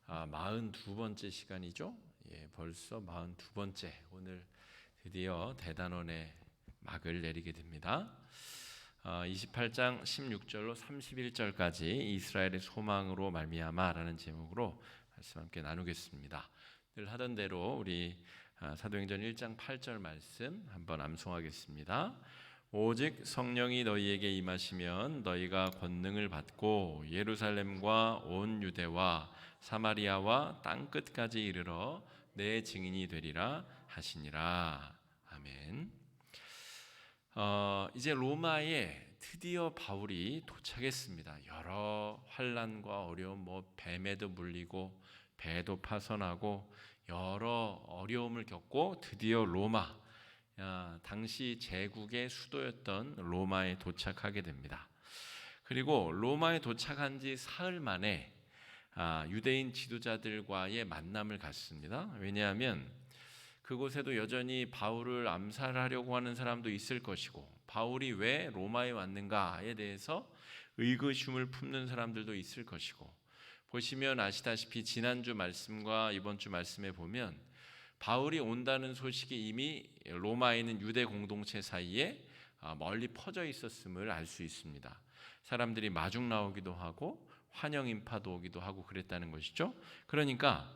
42번째 시간이죠. 벌써 42번째. 오늘 드디어 대단원의 막을 내리게 됩니다. 28장 16절로 31절까지 이스라엘의 소망으로 말미암아라는 제목으로 말씀 함께 나누겠습니다. 늘 하던 대로 우리 사도행전 1장 8절 말씀 한번 암송하겠습니다. 오직 성령이 너희에게 임하시면 너희가 권능을 받고 예루살렘과 온 유대와 사마리아와 땅끝까지 이르러 내 증인이 되리라 하시니라. 아멘. 이제 로마에 드디어 바울이 도착했습니다. 여러 환난과 어려움, 뱀에도 물리고 배도 파손하고 여러 어려움을 겪고 드디어 로마, 당시 제국의 수도였던 로마에 도착하게 됩니다. 그리고 로마에 도착한 지 사흘 만에 유대인 지도자들과의 만남을 갖습니다. 왜냐하면 그곳에도 여전히 바울을 암살하려고 하는 사람도 있을 것이고, 바울이 왜 로마에 왔는가에 대해서 의구심을 품는 사람들도 있을 것이고, 보시면 아시다시피 지난주 말씀과 이번 주 말씀에 보면 바울이 온다는 소식이 이미 로마에 있는 유대 공동체 사이에 멀리 퍼져 있었음을 알 수 있습니다. 사람들이 마중 나오기도 하고 환영 인파도 오기도 하고 그랬다는 것이죠. 그러니까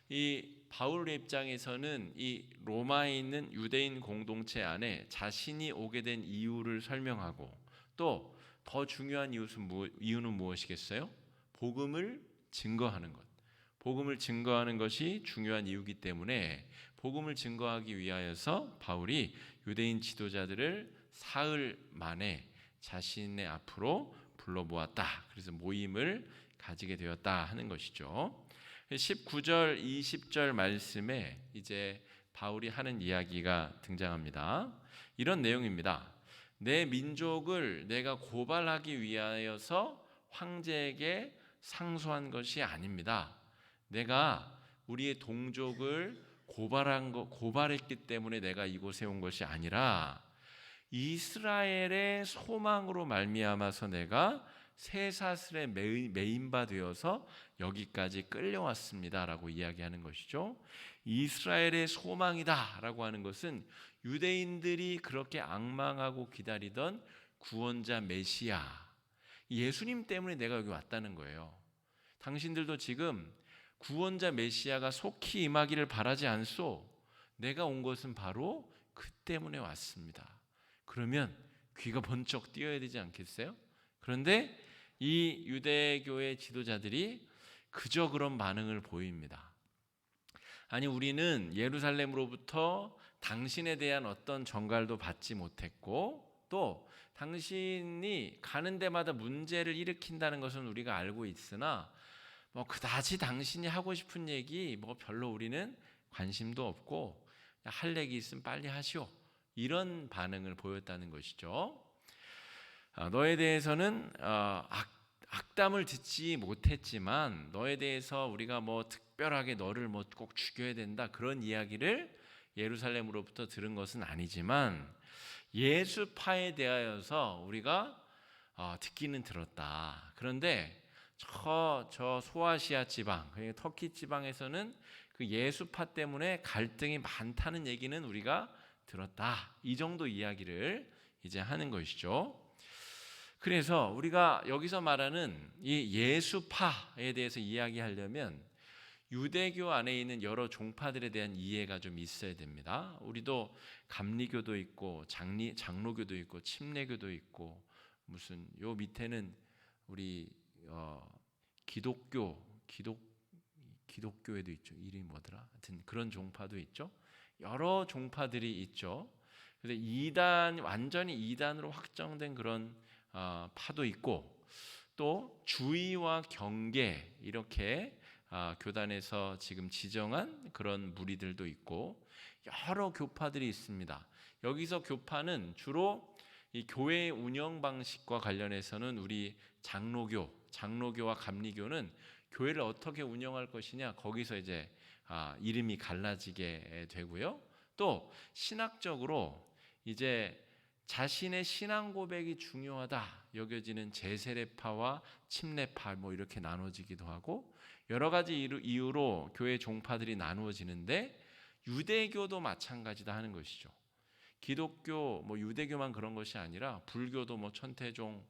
이 바울의 입장에서는 이 로마에 있는 유대인 공동체 안에 자신이 오게 된 이유를 설명하고, 또 더 중요한 이유는 무엇이겠어요? 복음을 증거하는 것. 복음을 증거하는 것이 중요한 이유이기 때문에 복음을 증거하기 위하여서 바울이 유대인 지도자들을 사흘 만에 자신의 앞으로 불러 모았다. 그래서 모임을 가지게 되었다 하는 것이죠. 19절, 20절 말씀에 이제 바울이 하는 이야기가 등장합니다. 이런 내용입니다. 내 민족을 내가 고발하기 위하여서 황제에게 상소한 것이 아닙니다. 내가 우리의 동족을 고발했기 때문에 내가 이곳에 온 것이 아니라 이스라엘의 소망으로 말미암아서 내가 쇠사슬에 매인 바 되어서 여기까지 끌려왔습니다라고 이야기하는 것이죠. 이스라엘의 소망이다라고 하는 것은 유대인들이 그렇게 앙망하고 기다리던 구원자 메시아, 예수님 때문에 내가 여기 왔다는 거예요. 당신들도 지금 구원자 메시아가 속히 임하기를 바라지 않소. 내가 온 것은 바로 그 때문에 왔습니다. 그러면 귀가 번쩍 뛰어야 되지 않겠어요? 그런데 이 유대교의 지도자들이 그저 그런 반응을 보입니다. 아니, 우리는 예루살렘으로부터 당신에 대한 어떤 전갈도 받지 못했고, 또 당신이 가는 데마다 문제를 일으킨다는 것은 우리가 알고 있으나 그다지 당신이 하고 싶은 얘기 별로 우리는 관심도 없고, 할 얘기 있으면 빨리 하시오, 이런 반응을 보였다는 것이죠. 너에 대해서는 악담을 듣지 못했지만 너에 대해서 우리가 특별하게 너를 꼭 죽여야 된다, 그런 이야기를 예루살렘으로부터 들은 것은 아니지만 예수파에 대하여서 우리가 듣기는 들었다. 그런데 저 소아시아 지방, 터키 지방에서는 그 예수파 때문에 갈등이 많다는 얘기는 우리가 들었다. 이 정도 이야기를 이제 하는 것이죠. 그래서 우리가 여기서 말하는 이 예수파에 대해서 이야기하려면 유대교 안에 있는 여러 종파들에 대한 이해가 좀 있어야 됩니다. 우리도 감리교도 있고 장로교도 있고 침례교도 있고, 무슨 요 밑에는 우리 기독교에도 있죠. 이름이 뭐더라? 하여튼 그런 종파도 있죠. 여러 종파들이 있죠. 그래서 완전히 이단으로 확정된 그런 파도 있고, 또 주의와 경계, 이렇게 교단에서 지금 지정한 그런 무리들도 있고, 여러 교파들이 있습니다. 여기서 교파는 주로 이 교회의 운영 방식과 관련해서는 우리 장로교와 감리교는 교회를 어떻게 운영할 것이냐, 거기서 이제 이름이 갈라지게 되고요. 또 신학적으로 이제 자신의 신앙 고백이 중요하다 여겨지는 제세례파와 침례파 이렇게 나눠지기도 하고, 여러 가지 이유로 교회 종파들이 나누어지는데 유대교도 마찬가지다 하는 것이죠. 기독교, 유대교만 그런 것이 아니라 불교도 천태종,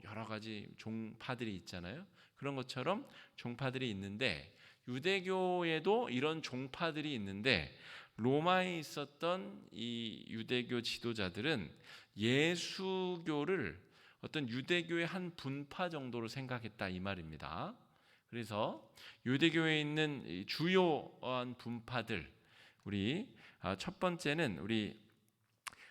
여러 가지 종파들이 있잖아요. 그런 것처럼 종파들이 있는데 유대교에도 이런 종파들이 있는데 로마에 있었던 이 유대교 지도자들은 예수교를 어떤 유대교의 한 분파 정도로 생각했다 이 말입니다. 그래서 유대교에 있는 주요한 분파들, 우리 첫 번째는 우리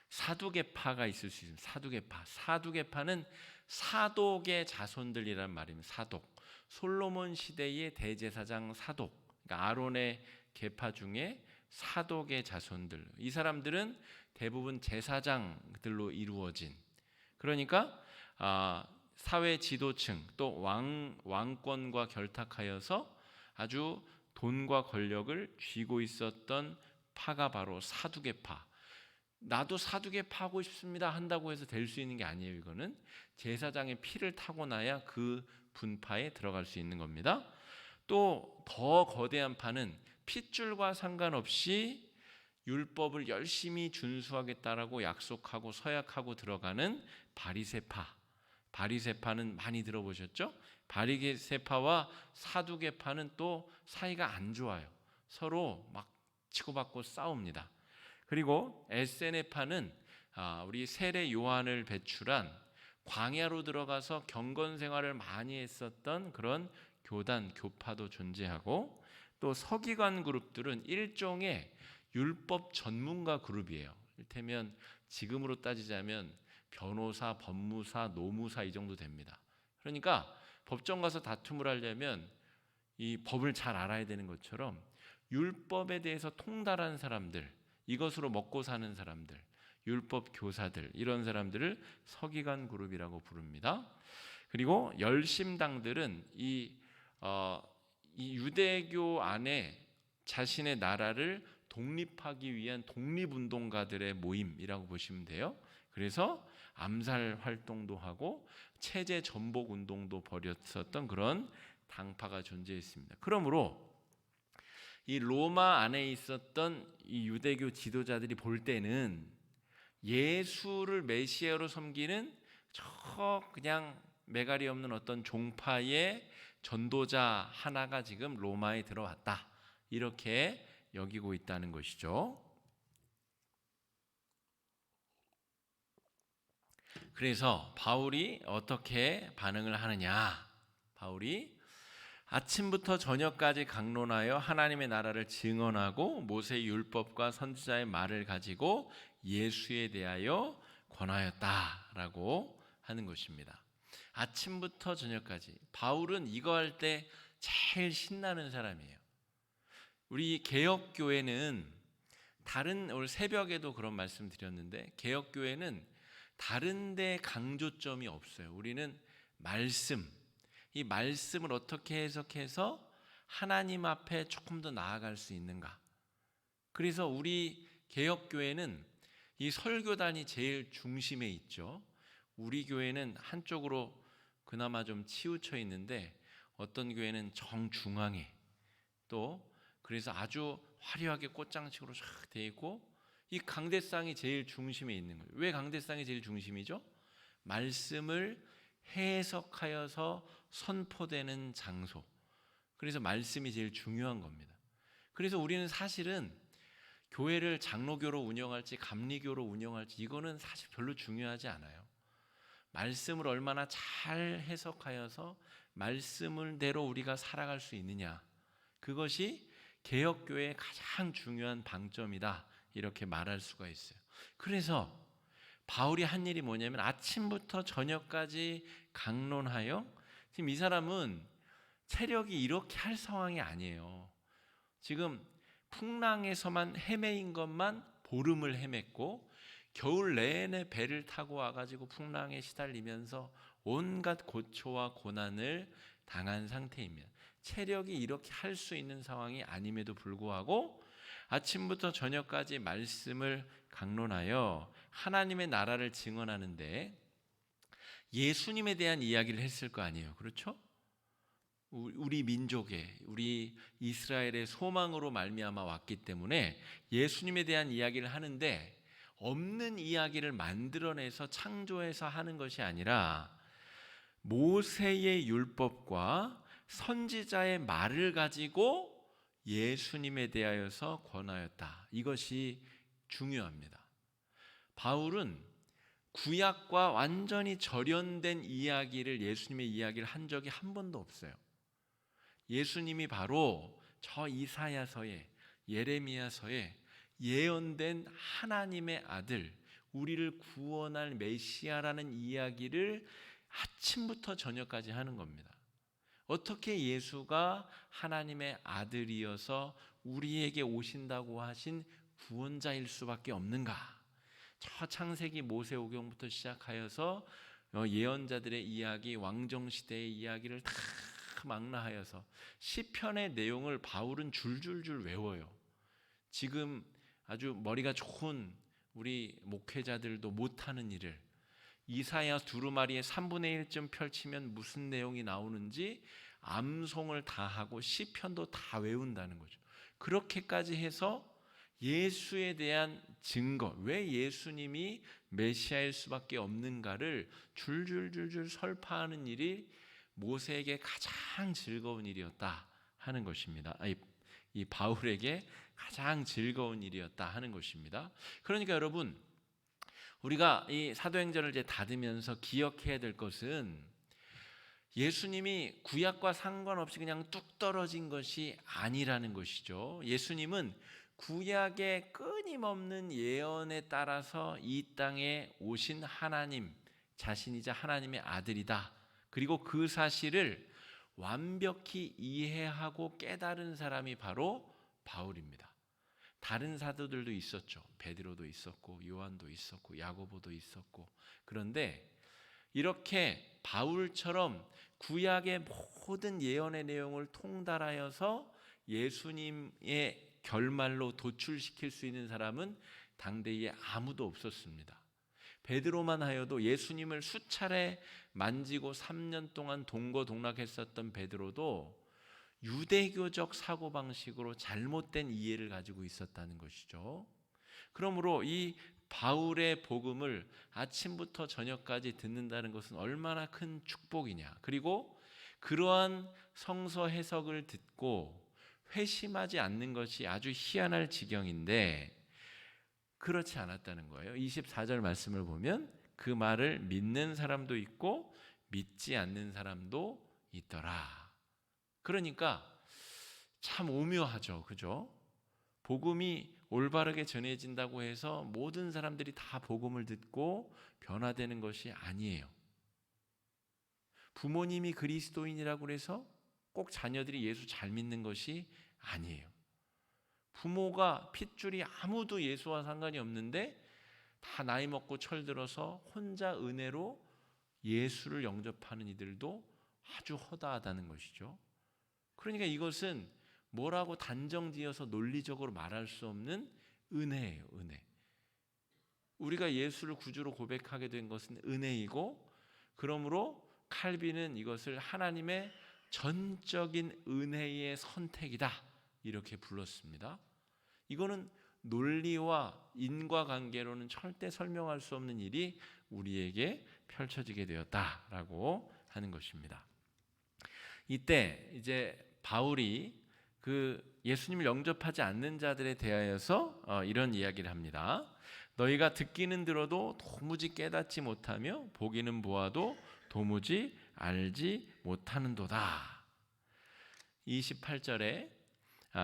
사두개파가 있을 수 있습니다. 사두개파는 사독의 자손들이란 말입니다. 사독. 솔로몬 시대의 대제사장 사독, 그러니까 아론의 계파 중에 사독의 자손들. 이 사람들은 대부분 제사장들로 이루어진, 그러니까 사회 지도층 또 왕권과 결탁하여서 아주 돈과 권력을 쥐고 있었던 파가 바로 사두개파. 나도 사두개파고 싶습니다 한다고 해서 될 수 있는 게 아니에요. 이거는 제사장의 피를 타고나야 그 분파에 들어갈 수 있는 겁니다. 또 더 거대한 파는 핏줄과 상관없이 율법을 열심히 준수하겠다라고 약속하고 서약하고 들어가는 바리새파. 바리새파는 많이 들어보셨죠? 바리새파와 사두개파는 또 사이가 안 좋아요. 서로 막 치고받고 싸웁니다. 그리고 에세네파는 우리 세례 요한을 배출한 광야로 들어가서 경건 생활을 많이 했었던 그런 교파도 존재하고, 또 서기관 그룹들은 일종의 율법 전문가 그룹이에요. 이를테면 지금으로 따지자면 변호사, 법무사, 노무사 이 정도 됩니다. 그러니까 법정 가서 다툼을 하려면 이 법을 잘 알아야 되는 것처럼 율법에 대해서 통달한 사람들, 이것으로 먹고 사는 사람들, 율법 교사들, 이런 사람들을 서기관 그룹이라고 부릅니다. 그리고 열심당들은 이 유대교 안에 자신의 나라를 독립하기 위한 독립운동가들의 모임이라고 보시면 돼요. 그래서 암살 활동도 하고 체제 전복 운동도 벌였었던 그런 당파가 존재했습니다. 그러므로 이 로마 안에 있었던 이 유대교 지도자들이 볼 때는 예수를 메시아로 섬기는 그냥 매갈이 없는 어떤 종파의 전도자 하나가 지금 로마에 들어왔다, 이렇게 여기고 있다는 것이죠. 그래서 바울이 어떻게 반응을 하느냐? 바울이 아침부터 저녁까지 강론하여 하나님의 나라를 증언하고 모세의 율법과 선지자의 말을 가지고 예수에 대하여 권하였다라고 하는 것입니다. 아침부터 저녁까지. 바울은 이거 할 때 제일 신나는 사람이에요. 우리 개혁교회는 오늘 새벽에도 그런 말씀 드렸는데, 개혁교회는 다른 데 강조점이 없어요. 우리는 이 말씀을 어떻게 해석해서 하나님 앞에 조금 더 나아갈 수 있는가. 그래서 우리 개혁교회는 이 설교단이 제일 중심에 있죠. 우리 교회는 한쪽으로 그나마 좀 치우쳐 있는데 어떤 교회는 정중앙에, 또 그래서 아주 화려하게 꽃장식으로 쫙 되어 있고, 이 강대상이 제일 중심에 있는 거예요. 왜 강대상이 제일 중심이죠? 말씀을 해석하여서 선포되는 장소. 그래서 말씀이 제일 중요한 겁니다. 그래서 우리는 사실은 교회를 장로교로 운영할지 감리교로 운영할지 이거는 사실 별로 중요하지 않아요. 말씀을 얼마나 잘 해석하여서 말씀을대로 우리가 살아갈 수 있느냐, 그것이 개혁교회의 가장 중요한 방점이다, 이렇게 말할 수가 있어요. 그래서 바울이 한 일이 뭐냐면 아침부터 저녁까지 강론하여, 지금 이 사람은 체력이 이렇게 할 상황이 아니에요. 지금 풍랑에서만 헤매인 것만 보름을 헤맸고, 겨울 내내 배를 타고 와가지고 풍랑에 시달리면서 온갖 고초와 고난을 당한 상태입니다. 체력이 이렇게 할 수 있는 상황이 아님에도 불구하고 아침부터 저녁까지 말씀을 강론하여 하나님의 나라를 증언하는데 예수님에 대한 이야기를 했을 거 아니에요. 그렇죠? 우리 민족의, 우리 이스라엘의 소망으로 말미암아 왔기 때문에 예수님에 대한 이야기를 하는데, 없는 이야기를 만들어내서 창조해서 하는 것이 아니라 모세의 율법과 선지자의 말을 가지고 예수님에 대하여서 권하였다. 이것이 중요합니다. 바울은 구약과 완전히 절연된 이야기를, 예수님의 이야기를 한 적이 한 번도 없어요. 예수님이 바로 저 이사야서에, 예레미야서에 예언된 하나님의 아들, 우리를 구원할 메시아라는 이야기를 아침부터 저녁까지 하는 겁니다. 어떻게 예수가 하나님의 아들이어서 우리에게 오신다고 하신 구원자일 수밖에 없는가? 저 창세기 모세오경부터 시작하여서 예언자들의 이야기, 왕정시대의 이야기를 다 망라하여서 시편의 내용을 바울은 줄줄줄 외워요. 지금 아주 머리가 좋은 우리 목회자들도 못하는 일을 이사야 두루마리의 3분의 1쯤 펼치면 무슨 내용이 나오는지 암송을 다 하고 시편도 다 외운다는 거죠. 그렇게까지 해서 예수에 대한 증거, 왜 예수님이 메시아일 수밖에 없는가를 줄줄줄줄 설파하는 일이 모세에게 가장 즐거운 일이었다 하는 것입니다. 이 바울에게 가장 즐거운 일이었다 하는 것입니다. 그러니까 여러분, 우리가 이 사도행전을 이제 닫으면서 기억해야 될 것은 예수님이 구약과 상관없이 그냥 뚝 떨어진 것이 아니라는 것이죠. 예수님은 구약의 끊임없는 예언에 따라서 이 땅에 오신 하나님 자신이자 하나님의 아들이다. 그리고 그 사실을 완벽히 이해하고 깨달은 사람이 바로 바울입니다. 다른 사도들도 있었죠. 베드로도 있었고 요한도 있었고 야고보도 있었고. 그런데 이렇게 바울처럼 구약의 모든 예언의 내용을 통달하여서 예수님의 결말로 도출시킬 수 있는 사람은 당대에 아무도 없었습니다. 베드로만 하여도 예수님을 수차례 만지고 3년 동안 동거동락했었던 베드로도 유대교적 사고방식으로 잘못된 이해를 가지고 있었다는 것이죠. 그러므로 이 바울의 복음을 아침부터 저녁까지 듣는다는 것은 얼마나 큰 축복이냐. 그리고 그러한 성서 해석을 듣고 회심하지 않는 것이 아주 희한할 지경인데 그렇지 않았다는 거예요. 24절 말씀을 보면 그 말을 믿는 사람도 있고 믿지 않는 사람도 있더라. 그러니까 참 오묘하죠. 그죠? 복음이 올바르게 전해진다고 해서 모든 사람들이 다 복음을 듣고 변화되는 것이 아니에요. 부모님이 그리스도인이라고 해서 꼭 자녀들이 예수 잘 믿는 것이 아니에요. 부모가 핏줄이 아무도 예수와 상관이 없는데 다 나이 먹고 철들어서 혼자 은혜로 예수를 영접하는 이들도 아주 허다하다는 것이죠. 그러니까 이것은 뭐라고 단정지어서 논리적으로 말할 수 없는 은혜예요. 은혜. 우리가 예수를 구주로 고백하게 된 것은 은혜이고, 그러므로 칼빈은 이것을 하나님의 전적인 은혜의 선택이다 이렇게 불렀습니다. 이거는 논리와 인과관계로는 절대 설명할 수 없는 일이 우리에게 펼쳐지게 되었다라고 하는 것입니다. 이때 이제 바울이 그 예수님을 영접하지 않는 자들에 대하여서 이런 이야기를 합니다. 너희가 듣기는 들어도 도무지 깨닫지 못하며 보기는 보아도 도무지 알지 못하는도다. 28절에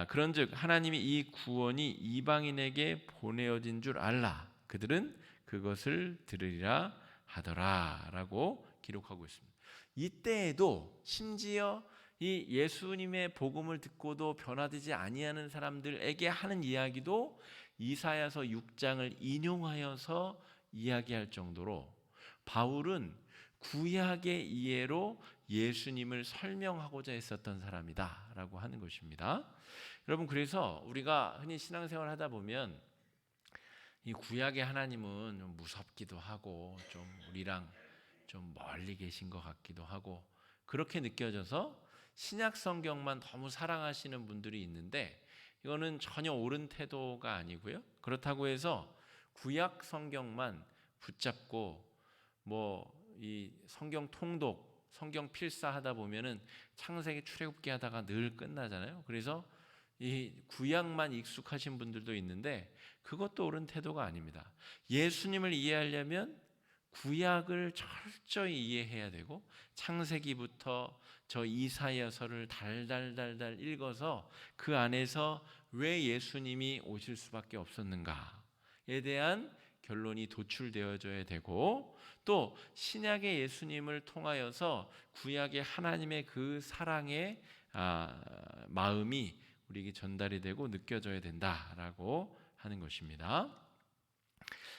그런즉 하나님이 이 구원이 이방인에게 보내어진 줄 알라. 그들은 그것을 들으리라 하더라라고 기록하고 있습니다. 이때에도 심지어 이 예수님의 복음을 듣고도 변화되지 아니하는 사람들에게 하는 이야기도 이사야서 6장을 인용하여서 이야기할 정도로 바울은 구약의 이해로 예수님을 설명하고자 했었던 사람이다라고 하는 것입니다. 여러분, 그래서 우리가 흔히 신앙생활을 하다 보면 이 구약의 하나님은 좀 무섭기도 하고 좀 우리랑 좀 멀리 계신 것 같기도 하고 그렇게 느껴져서 신약 성경만 너무 사랑하시는 분들이 있는데 이거는 전혀 옳은 태도가 아니고요. 그렇다고 해서 구약 성경만 붙잡고 뭐 이 성경 통독, 성경 필사하다 보면은 창세기 출애굽기 하다가 늘 끝나잖아요. 그래서 이 구약만 익숙하신 분들도 있는데 그것도 옳은 태도가 아닙니다. 예수님을 이해하려면 구약을 철저히 이해해야 되고 창세기부터 저 이사야서를 달달달달 읽어서 그 안에서 왜 예수님이 오실 수밖에 없었는가에 대한 결론이 도출되어져야 되고 또 신약의 예수님을 통하여서 구약의 하나님의 그 사랑의 마음이 우리에게 전달이 되고 느껴져야 된다라고 하는 것입니다.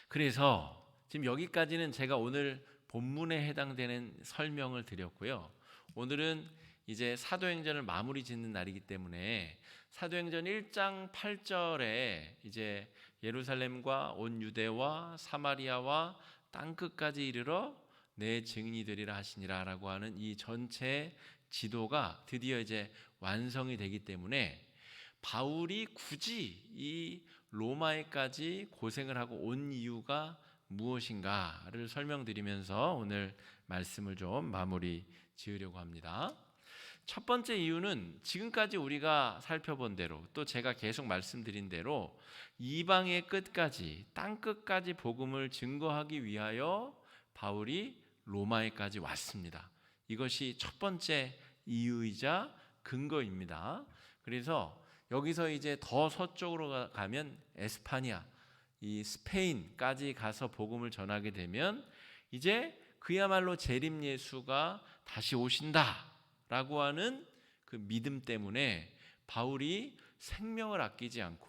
그래서 지금 여기까지는 제가 오늘 본문에 해당되는 설명을 드렸고요. 오늘은 이제 사도행전을 마무리 짓는 날이기 때문에 사도행전 1장 8절에 이제 예루살렘과 온 유대와 사마리아와 땅끝까지 이르러 내 증인이 되리라 하시니라라고 하는 이 전체 지도가 드디어 이제 완성이 되기 때문에 바울이 굳이 이 로마에까지 고생을 하고 온 이유가 무엇인가를 설명드리면서 오늘 말씀을 좀 마무리 지으려고 합니다. 첫 번째 이유는 지금까지 우리가 살펴본 대로 또 제가 계속 말씀드린 대로 이방의 끝까지 땅 끝까지 복음을 증거하기 위하여 바울이 로마에까지 왔습니다. 이것이 첫 번째 이유이자 근거입니다. 그래서 여기서 이제 더 서쪽으로 가면 에스파냐, 이 스페인까지 가서 복음을 전하게 되면 이제 그야말로 재림 예수가 다시 오신다라고 하는 그 믿음 때문에 바울이 생명을 아끼지 않고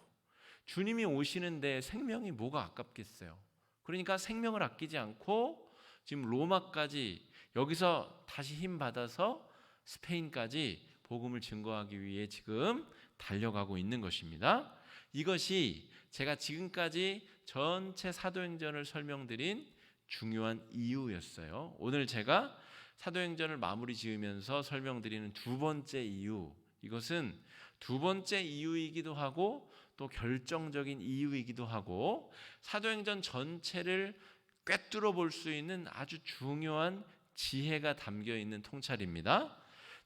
주님이 오시는데 생명이 뭐가 아깝겠어요. 그러니까 생명을 아끼지 않고 지금 로마까지 여기서 다시 힘 받아서 스페인까지 복음을 증거하기 위해 지금 달려가고 있는 것입니다. 이것이 제가 지금까지 전체 사도행전을 설명드린 중요한 이유였어요. 오늘 제가 사도행전을 마무리 지으면서 설명드리는 두 번째 이유, 이것은 두 번째 이유이기도 하고 또 결정적인 이유이기도 하고 사도행전 전체를 꿰뚫어 볼 수 있는 아주 중요한 지혜가 담겨 있는 통찰입니다.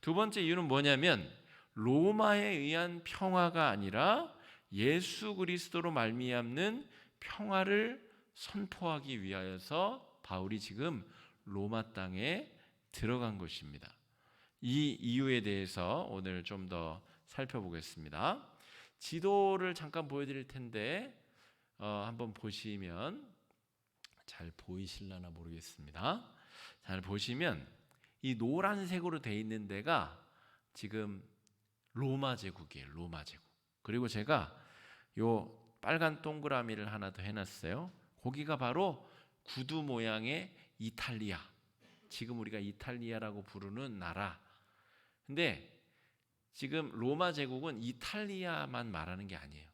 두 번째 이유는 뭐냐면 로마에 의한 평화가 아니라 예수 그리스도로 말미암는 평화를 선포하기 위하여서 바울이 지금 로마 땅에 들어간 것입니다. 이 이유에 대해서 오늘 좀 더 살펴보겠습니다. 지도를 잠깐 보여드릴 텐데 한번 보시면 잘 보이실려나 모르겠습니다. 잘 보시면 이 노란색으로 되어 있는 데가 지금 로마 제국이에요. 로마 제국. 그리고 제가 요 빨간 동그라미를 하나 더 해놨어요. 거기가 바로 구두 모양의 이탈리아. 지금 우리가 이탈리아라고 부르는 나라. 근데 지금 로마 제국은 이탈리아만 말하는 게 아니에요.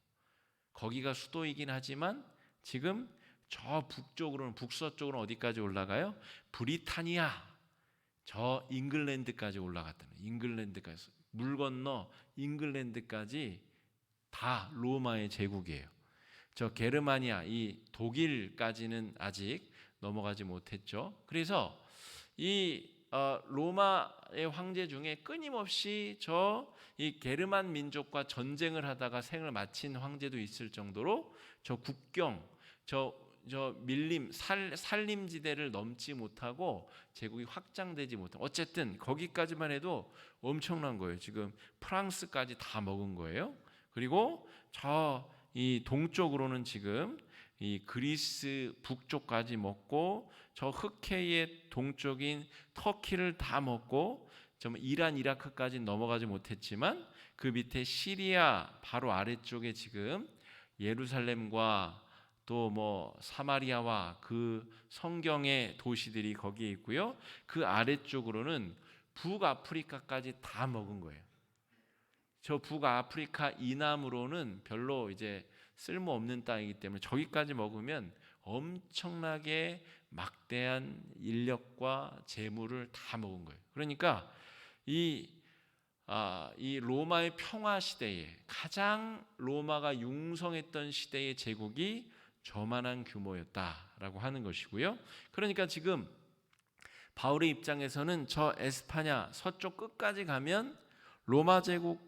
거기가 수도이긴 하지만 지금 저 북쪽으로는 북서쪽으로는 어디까지 올라가요? 브리타니아. 저 잉글랜드까지 올라갔다는 거예요. 잉글랜드까지 물 건너 잉글랜드까지 다 로마의 제국이에요. 저 게르마니아 이 독일까지는 아직 넘어가지 못했죠. 그래서 이 로마의 황제 중에 끊임없이 저 이 게르만 민족과 전쟁을 하다가 생을 마친 황제도 있을 정도로 저 국경 저 밀림 산림지대를 넘지 못하고 제국이 확장되지 못하고 어쨌든 거기까지만 해도 엄청난 거예요. 지금 프랑스까지 다 먹은 거예요. 그리고 저 이 동쪽으로는 지금 이 그리스 북쪽까지 먹고 저 흑해의 동쪽인 터키를 다 먹고 좀 이란 이라크까지 넘어가지 못했지만 그 밑에 시리아 바로 아래쪽에 지금 예루살렘과 또 뭐 사마리아와 그 성경의 도시들이 거기에 있고요. 그 아래쪽으로는 북아프리카까지 다 먹은 거예요. 저 북아프리카 이남으로는 별로 이제 쓸모없는 땅이기 때문에 저기까지 먹으면 엄청나게 막대한 인력과 재물을 다 먹은 거예요. 그러니까 이 이 로마의 평화 시대에 가장 로마가 융성했던 시대의 제국이 저만한 규모였다라고 하는 것이고요. 그러니까 지금 바울의 입장에서는 저 에스파냐 서쪽 끝까지 가면 로마 제국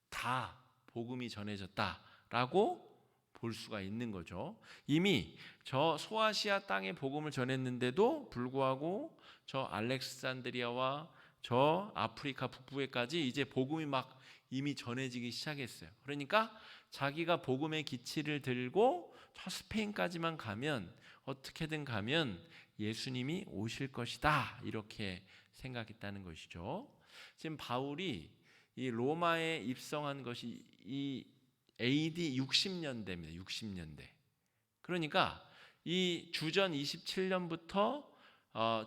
다 복음이 전해졌다라고 볼 수가 있는 거죠. 이미 저 소아시아 땅에 복음을 전했는데도 불구하고 저 알렉산드리아와 저 아프리카 북부에까지 이제 복음이 막 이미 전해지기 시작했어요. 그러니까 자기가 복음의 기치를 들고 저 스페인까지만 가면, 어떻게든 가면 예수님이 오실 것이다, 이렇게 생각했다는 것이죠. 지금 바울이 이 로마에 입성한 것이 이 AD 60년대입니다. 60년대. 그러니까 이 주전 27년부터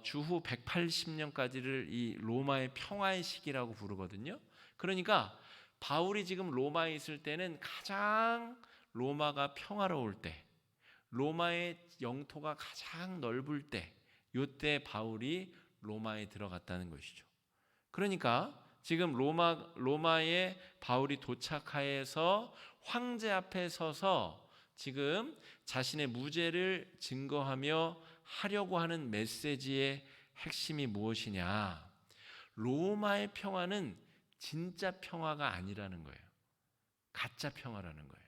주후 180년까지를 이 로마의 평화의 시기라고 부르거든요. 그러니까 바울이 지금 로마에 있을 때는 가장 로마가 평화로울 때, 로마의 영토가 가장 넓을 때, 이때 바울이 로마에 들어갔다는 것이죠. 그러니까 지금 로마에 바울이 도착하여서 황제 앞에 서서 지금 자신의 무죄를 증거하며 하려고 하는 메시지의 핵심이 무엇이냐? 로마의 평화는 진짜 평화가 아니라는 거예요. 가짜 평화라는 거예요.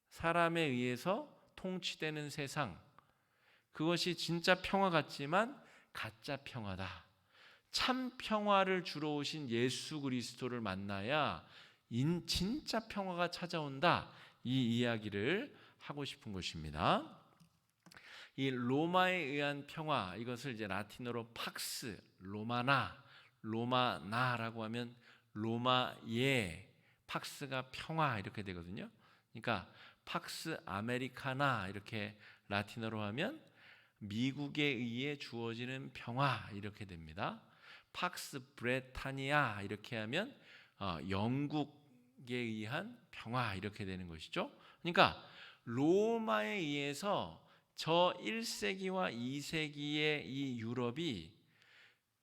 사람에 의해서 통치되는 세상, 그것이 진짜 평화 같지만 가짜 평화다. 참 평화를 주러 오신 예수 그리스도를 만나야 진짜 평화가 찾아온다, 이 이야기를 하고 싶은 것입니다. 이 로마에 의한 평화, 이것을 이제 라틴어로 팍스 로마나라고 하면 로마의 팍스가 평화 이렇게 되거든요. 그러니까 팍스 아메리카나 이렇게 라틴어로 하면 미국에 의해 주어지는 평화 이렇게 됩니다. 팍스 브레타니아 이렇게 하면 영국에 의한 평화 이렇게 되는 것이죠. 그러니까 로마에 의해서 저 1세기와 2세기의 이 유럽이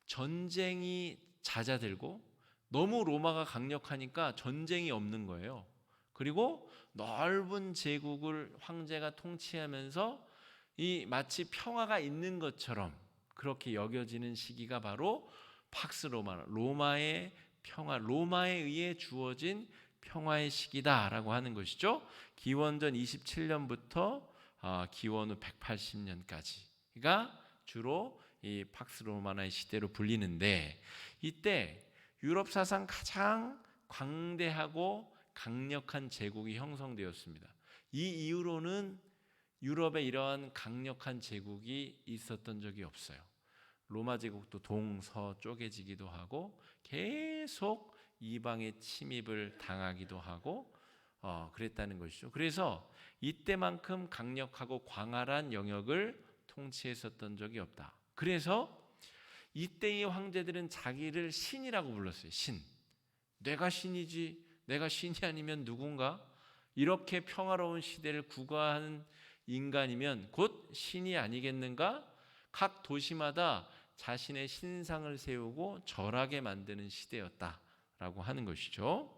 전쟁이 잦아들고 너무 로마가 강력하니까 전쟁이 없는 거예요. 그리고 넓은 제국을 황제가 통치하면서 이 마치 평화가 있는 것처럼 그렇게 여겨지는 시기가 바로 팍스 로마의 평화, 로마에 의해 주어진 평화의 시기다라고 하는 것이죠. 기원전 27년부터 기원 후 180년까지가 주로 이 팍스 로마나의 시대로 불리는데, 이때 유럽 사상 가장 광대하고 강력한 제국이 형성되었습니다. 이 이후로는 유럽에 이러한 강력한 제국이 있었던 적이 없어요. 로마 제국도 동서 쪼개지기도 하고 계속 이방의 침입을 당하기도 하고 그랬다는 것이죠. 그래서 이때만큼 강력하고 광활한 영역을 통치했었던 적이 없다. 그래서 이때의 황제들은 자기를 신이라고 불렀어요. 신. 내가 신이지, 내가 신이 아니면 누군가? 이렇게 평화로운 시대를 구가하는 인간이면 곧 신이 아니겠는가? 각 도시마다 자신의 신상을 세우고 절하게 만드는 시대였다라고 하는 것이죠.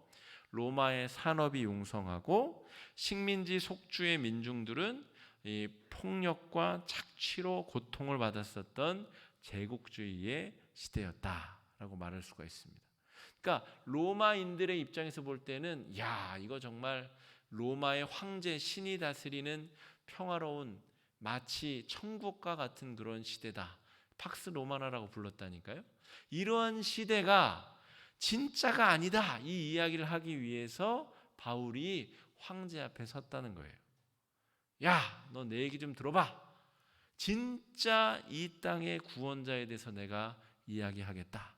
로마의 산업이 융성하고 식민지 속주의 민중들은 이 폭력과 착취로 고통을 받았었던 제국주의의 시대였다라고 말할 수가 있습니다. 그러니까 로마인들의 입장에서 볼 때는 야, 이거 정말 로마의 황제 신이 다스리는 평화로운 마치 천국과 같은 그런 시대다. 팍스 로마나라고 불렀다니까요. 이러한 시대가 진짜가 아니다, 이 이야기를 하기 위해서 바울이 황제 앞에 섰다는 거예요. 야, 너 내 얘기 좀 들어봐. 진짜 이 땅의 구원자에 대해서 내가 이야기하겠다.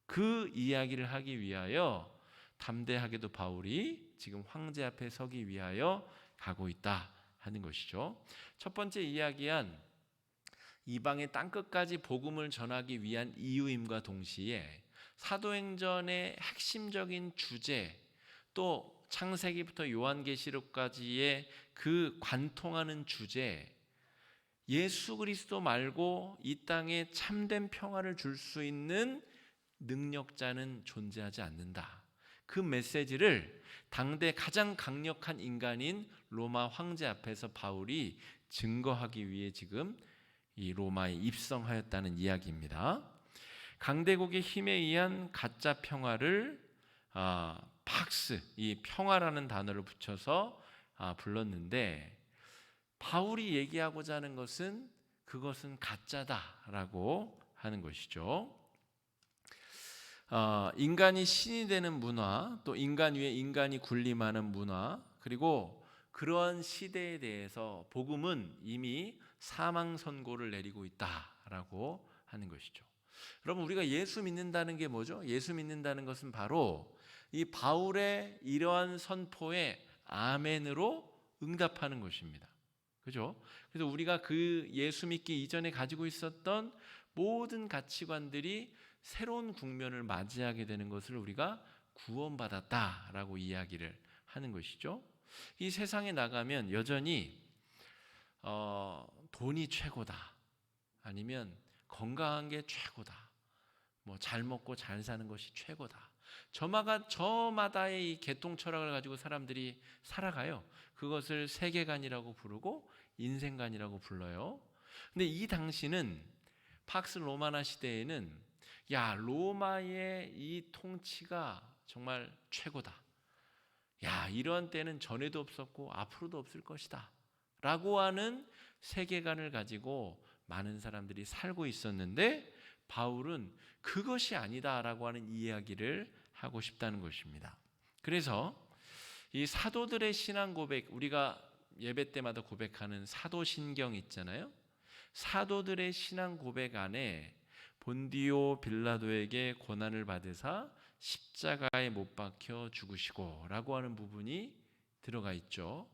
그 이야기를 하기 위하여 담대하게도 바울이 지금 황제 앞에 서기 위하여 가고 있다 하는 것이죠. 첫 번째 이야기한 이방의 땅끝까지 복음을 전하기 위한 이유임과 동시에 사도행전의 핵심적인 주제, 또 창세기부터 요한계시록까지의 그 관통하는 주제, 예수 그리스도 말고 이 땅에 참된 평화를 줄 수 있는 능력자는 존재하지 않는다. 그 메시지를 당대 가장 강력한 인간인 로마 황제 앞에서 바울이 증거하기 위해 지금 이 로마에 입성하였다는 이야기입니다. 강대국의 힘에 의한 가짜 평화를 팍스, 이 평화라는 단어를 붙여서 불렀는데, 바울이 얘기하고자 하는 것은 그것은 가짜다라고 하는 것이죠. 인간이 신이 되는 문화, 또 인간 위에 인간이 군림하는 문화, 그리고 그러한 시대에 대해서 복음은 이미 사망 선고를 내리고 있다라고 하는 것이죠. 여러분, 우리가 예수 믿는다는 게 뭐죠? 예수 믿는다는 것은 바로 이 바울의 이러한 선포에 아멘으로 응답하는 것입니다. 그죠? 그래서 우리가 그 예수 믿기 이전에 가지고 있었던 모든 가치관들이 새로운 국면을 맞이하게 되는 것을 우리가 구원받았다라고 이야기를 하는 것이죠. 이 세상에 나가면 여전히 돈이 최고다, 아니면 건강한 게 최고다, 뭐 잘 먹고 잘 사는 것이 최고다, 저마다의 이 개통 철학을 가지고 사람들이 살아가요. 그것을 세계관이라고 부르고 인생관이라고 불러요. 근데 이 당시는, 팍스 로마나 시대에는 로마의 이 통치가 정말 최고다, 이러한 때는 전에도 없었고 앞으로도 없을 것이다 라고 하는 세계관을 가지고 많은 사람들이 살고 있었는데, 바울은 그것이 아니다라고 하는 이야기를 하고 싶다는 것입니다. 그래서 이 사도들의 신앙 고백, 우리가 예배 때마다 고백하는 사도신경 있잖아요. 사도들의 신앙 고백 안에 본디오 빌라도에게 고난을 받으사 십자가에 못 박혀 죽으시고 라고 하는 부분이 들어가 있죠.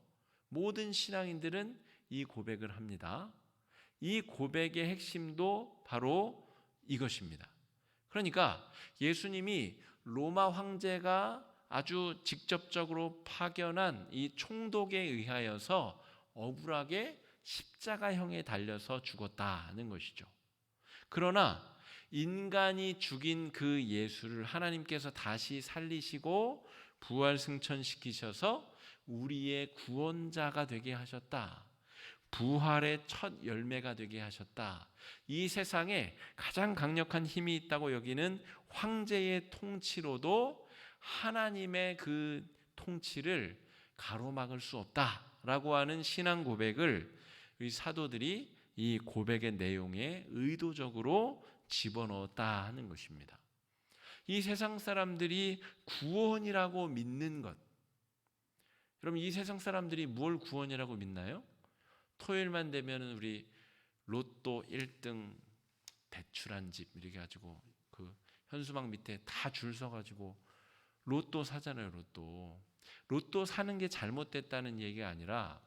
모든 신앙인들은 이 고백을 합니다. 이 고백의 핵심도 바로 이것입니다. 그러니까 예수님이 로마 황제가 아주 직접적으로 파견한 이 총독에 의하여서 억울하게 십자가형에 달려서 죽었다는 것이죠. 그러나 인간이 죽인 그 예수를 하나님께서 다시 살리시고 부활 승천시키셔서 우리의 구원자가 되게 하셨다. 부활의 첫 열매가 되게 하셨다. 이 세상에 가장 강력한 힘이 있다고 여기는 황제의 통치로도 하나님의 그 통치를 가로막을 수 없다라고 하는 신앙 고백을 이 사도들이 이 고백의 내용에 의도적으로 집어넣었다 하는 것입니다. 이 세상 사람들이 구원이라고 믿는 것, 여러분, 이 세상 사람들이 뭘 구원이라고 믿나요? 토요일만 되면 우리 로또 1등 대출한 집 이렇게 가지고 그 현수막 밑에 다 줄 서가지고 로또 사잖아요. 로또 사는 게 잘못됐다는 얘기가 아니라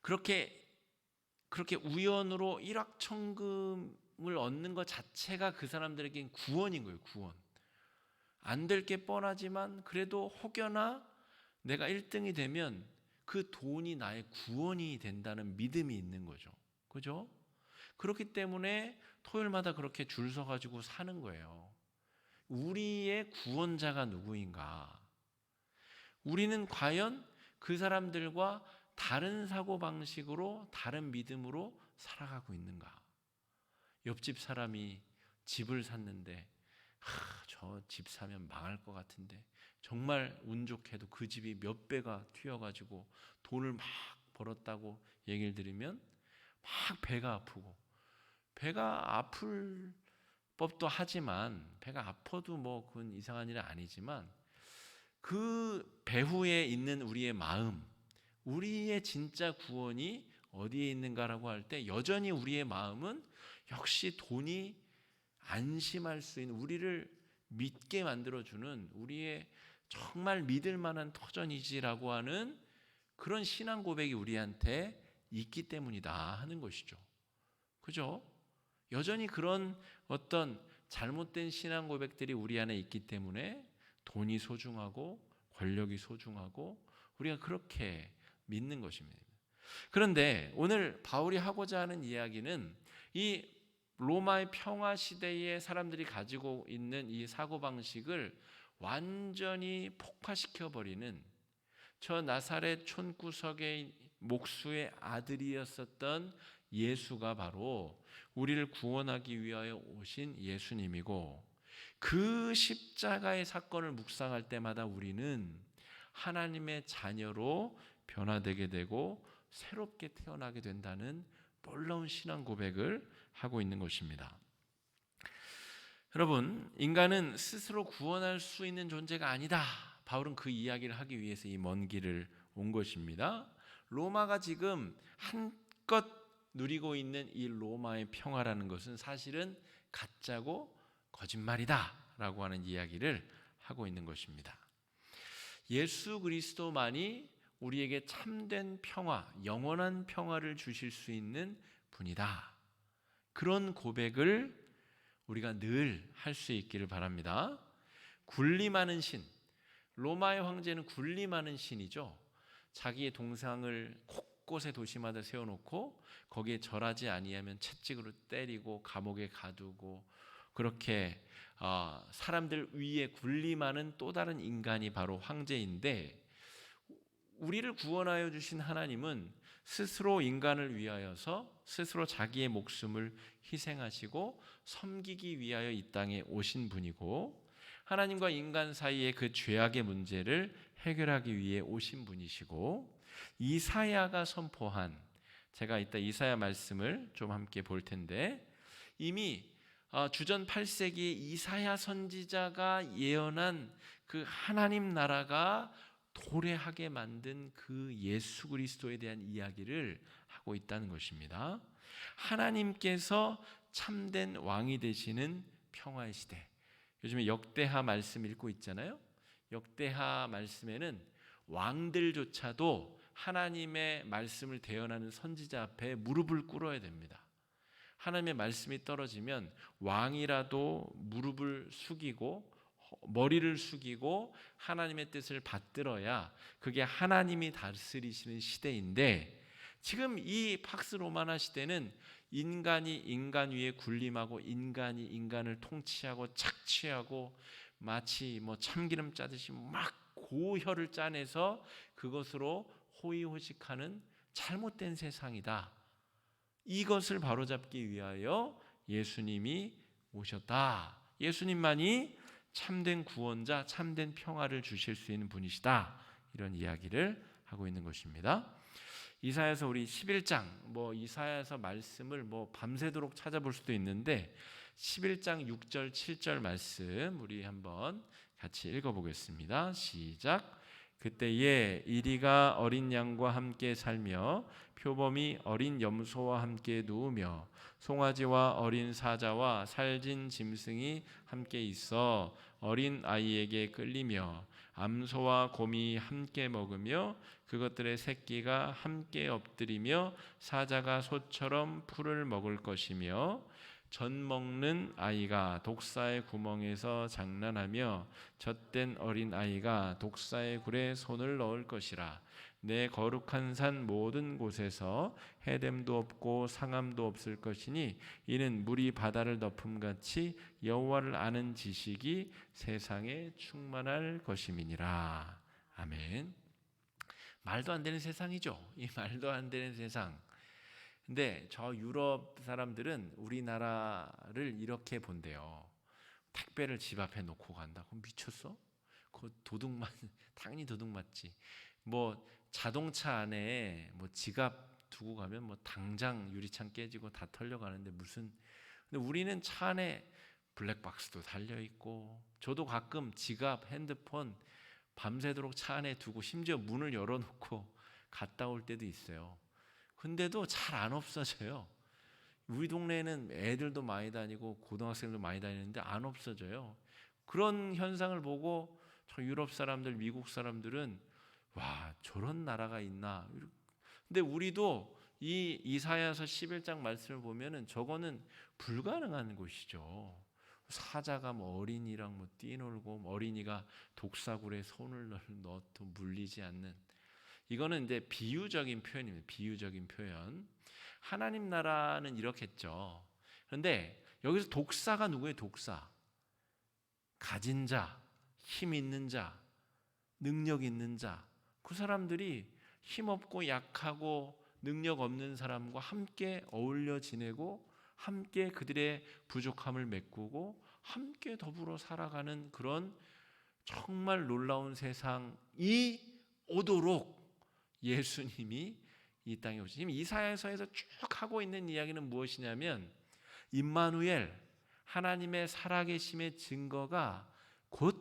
그렇게 우연으로 일확천금을 얻는 것 자체가 그 사람들에겐 구원인 거예요. 구원. 안 될 게 뻔하지만 그래도 혹여나 내가 1등이 되면 그 돈이 나의 구원이 된다는 믿음이 있는 거죠. 그죠? 그렇기 때문에 토요일마다 그렇게 줄 서가지고 사는 거예요. 우리의 구원자가 누구인가? 우리는 과연 그 사람들과 다른 사고방식으로, 다른 믿음으로 살아가고 있는가? 옆집 사람이 집을 샀는데 저 집 사면 망할 것 같은데 정말 운 좋게도 그 집이 몇 배가 튀어가지고 돈을 막 벌었다고 얘기를 들으면 막 배가 아프고, 배가 아플 법도 하지만 배가 아파도 뭐 그건 이상한 일은 아니지만 그 배후에 있는 우리의 마음, 우리의 진짜 구원이 어디에 있는가라고 할 때 여전히 우리의 마음은 역시 돈이 안심할 수 있는, 우리를 믿게 만들어주는 우리의 정말 믿을 만한 터전이지라고 하는 그런 신앙 고백이 우리한테 있기 때문이다 하는 것이죠. 그죠? 여전히 그런 어떤 잘못된 신앙 고백들이 우리 안에 있기 때문에 돈이 소중하고 권력이 소중하고 우리가 그렇게 믿는 것입니다. 그런데 오늘 바울이 하고자 하는 이야기는 이 로마의 평화 시대에 사람들이 가지고 있는 이 사고방식을 완전히 폭파시켜버리는, 저 나사렛 촌구석의 목수의 아들이었었던 예수가 바로 우리를 구원하기 위하여 오신 예수님이고, 그 십자가의 사건을 묵상할 때마다 우리는 하나님의 자녀로 변화되게 되고 새롭게 태어나게 된다는 놀라운 신앙 고백을 하고 있는 것입니다. 여러분, 인간은 스스로 구원할 수 있는 존재가 아니다. 바울은 그 이야기를 하기 위해서 이 먼 길을 온 것입니다. 로마가 지금 한껏 누리고 있는 이 로마의 평화라는 것은 사실은 가짜고 거짓말이다 라고 하는 이야기를 하고 있는 것입니다. 예수 그리스도만이 우리에게 참된 평화, 영원한 평화를 주실 수 있는 분이다. 그런 고백을 우리가 늘 할 수 있기를 바랍니다. 군림하는 신, 로마의 황제는 군림하는 신이죠. 자기의 동상을 곳곳에 도시마다 세워놓고 거기에 절하지 아니하면 채찍으로 때리고 감옥에 가두고, 그렇게 사람들 위에 군림하는 또 다른 인간이 바로 황제인데, 우리를 구원하여 주신 하나님은 스스로 인간을 위하여서 스스로 자기의 목숨을 희생하시고 섬기기 위하여 이 땅에 오신 분이고, 하나님과 인간 사이의 그 죄악의 문제를 해결하기 위해 오신 분이시고, 이사야가 선포한, 제가 이따 이사야 말씀을 좀 함께 볼 텐데, 이미 주전 8세기에 이사야 선지자가 예언한 그 하나님 나라가 도래하게 만든 그 예수 그리스도에 대한 이야기를 하고 있다는 것입니다. 하나님께서 참된 왕이 되시는 평화의 시대. 요즘에 역대하 말씀 읽고 있잖아요. 역대하 말씀에는 왕들조차도 하나님의 말씀을 대언하는 선지자 앞에 무릎을 꿇어야 됩니다. 하나님의 말씀이 떨어지면 왕이라도 무릎을 숙이고 머리를 숙이고 하나님의 뜻을 받들어야 그게 하나님이 다스리시는 시대인데, 지금 이 팍스 로마나 시대는 인간이 인간 위에 군림하고 인간이 인간을 통치하고 착취하고 마치 참기름 짜듯이 막 고혈을 짜내서 그것으로 호의호식하는 잘못된 세상이다. 이것을 바로잡기 위하여 예수님이 오셨다. 예수님만이 참된 구원자, 참된 평화를 주실 수 있는 분이시다. 이런 이야기를 하고 있는 것입니다. 이사야서 우리 11장, 이사야서 말씀을 밤새도록 찾아볼 수도 있는데 11장 6절 7절 말씀 우리 한번 같이 읽어보겠습니다. 시작. 그때에 이리가 어린 양과 함께 살며 표범이 어린 염소와 함께 누우며 송아지와 어린 사자와 살진 짐승이 함께 있어 어린 아이에게 끌리며 암소와 곰이 함께 먹으며 그것들의 새끼가 함께 엎드리며 사자가 소처럼 풀을 먹을 것이며 젖 먹는 아이가 독사의 구멍에서 장난하며 젖된 어린 아이가 독사의 굴에 손을 넣을 것이라. 내 거룩한 산 모든 곳에서 해됨도 없고 상함도 없을 것이니 이는 물이 바다를 덮음같이 여호와를 아는 지식이 세상에 충만할 것임이니라. 아멘. 말도 안 되는 세상이죠. 이 말도 안 되는 세상. 근데 저 유럽 사람들은 우리나라를 이렇게 본대요. 택배를 집 앞에 놓고 간다. 그럼 미쳤어? 그 도둑만 당연히 도둑 맞지. 자동차 안에 지갑 두고 가면 당장 유리창 깨지고 다 털려가는데 무슨. 근데 우리는 차 안에 블랙박스도 달려 있고, 저도 가끔 지갑, 핸드폰 밤새도록 차 안에 두고 심지어 문을 열어놓고 갔다 올 때도 있어요. 근데도 잘 안 없어져요. 우리 동네에는 애들도 많이 다니고 고등학생도 많이 다니는데 안 없어져요. 그런 현상을 보고 저 유럽 사람들, 미국 사람들은 와, 저런 나라가 있나. 근데 우리도 이 이사야서 11장 말씀을 보면은 저거는 불가능한 것이죠. 사자가 어린이랑 뛰놀고 어린이가 독사굴에 손을 넣어도 물리지 않는, 이거는 이제 비유적인 표현입니다. 비유적인 표현. 하나님 나라는 이렇겠죠. 그런데 여기서 독사가 누구예요? 독사. 가진 자, 힘 있는 자, 능력 있는 자. 그 사람들이 힘없고 약하고 능력 없는 사람과 함께 어울려 지내고 함께 그들의 부족함을 메꾸고 함께 더불어 살아가는 그런 정말 놀라운 세상이 오도록 예수님이 이 땅에 오신. 지금 이사야서에서 쭉 하고 있는 이야기는 무엇이냐면 임마누엘, 하나님의 살아계심의 증거가 곧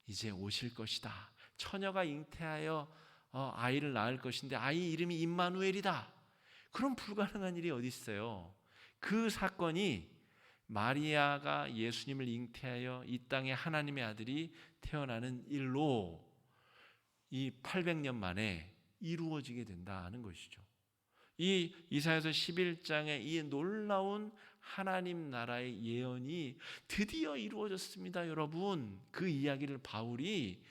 이제 오실 것이다. 처녀가 잉태하여 아이를 낳을 것인데 아이 이름이 임마누엘이다. 그런 불가능한 일이 어디 있어요? 그 사건이 마리아가 예수님을 잉태하여 이 땅에 하나님의 아들이 태어나는 일로 이 800년 만에 이루어지게 된다는 것이죠. 이 이사야서 11장의 이 놀라운 하나님 나라의 예언이 드디어 이루어졌습니다, 여러분. 그 이야기를 바울이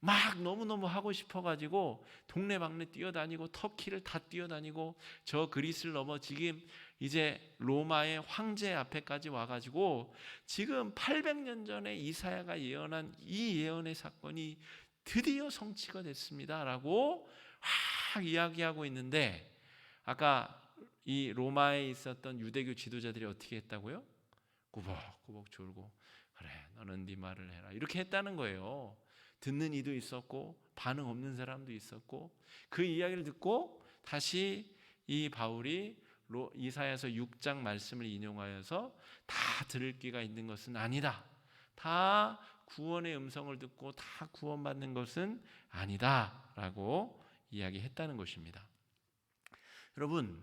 막 너무너무 하고 싶어가지고 동네방네 뛰어다니고 터키를 다 뛰어다니고 저 그리스를 넘어 지금 이제 로마의 황제 앞에까지 와가지고 지금 800년 전에 이사야가 예언한 이 예언의 사건이 드디어 성취가 됐습니다 라고 막 이야기하고 있는데, 아까 이 로마에 있었던 유대교 지도자들이 어떻게 했다고요? 꾸벅꾸벅 졸고 그래 너는 네 말을 해라 이렇게 했다는 거예요. 듣는 이도 있었고 반응 없는 사람도 있었고, 그 이야기를 듣고 다시 이 바울이 이사야서 6장 말씀을 인용하여서 다 들을 귀가 있는 것은 아니다, 다 구원의 음성을 듣고 다 구원받는 것은 아니다 라고 이야기했다는 것입니다. 여러분,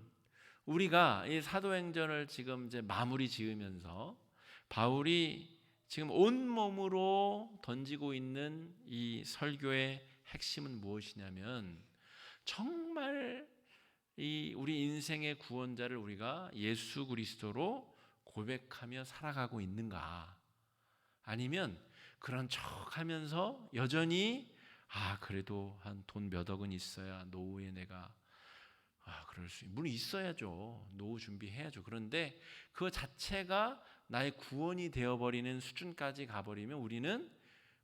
우리가 이 사도행전을 지금 이제 마무리 지으면서 바울이 지금 온몸으로 던지고 있는 이 설교의 핵심은 무엇이냐면 정말 이 우리 인생의 구원자를 우리가 예수 그리스도로 고백하며 살아가고 있는가, 아니면 그런 척하면서 여전히 그래도 한 돈 몇 억은 있어야 노후에 내가 그럴 수 물론 있어야죠. 노후 준비해야죠. 그런데 그 자체가 나의 구원이 되어버리는 수준까지 가버리면 우리는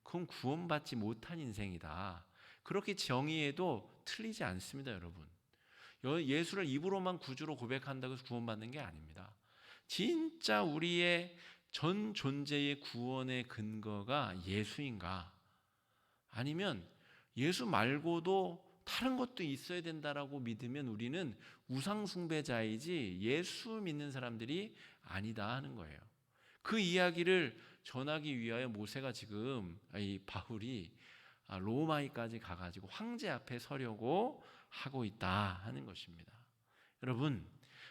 그건 구원받지 못한 인생이다. 그렇게 정의해도 틀리지 않습니다, 여러분. 예수를 입으로만 구주로 고백한다고 해서 구원받는 게 아닙니다. 진짜 우리의 전 존재의 구원의 근거가 예수인가? 아니면 예수 말고도 다른 것도 있어야 된다라고 믿으면 우리는 우상 숭배자이지 예수 믿는 사람들이 아니다 하는 거예요. 그 이야기를 전하기 위하여 모세가 지금 이 바울이 로마에까지 가가지고 황제 앞에 서려고 하고 있다 하는 것입니다. 여러분,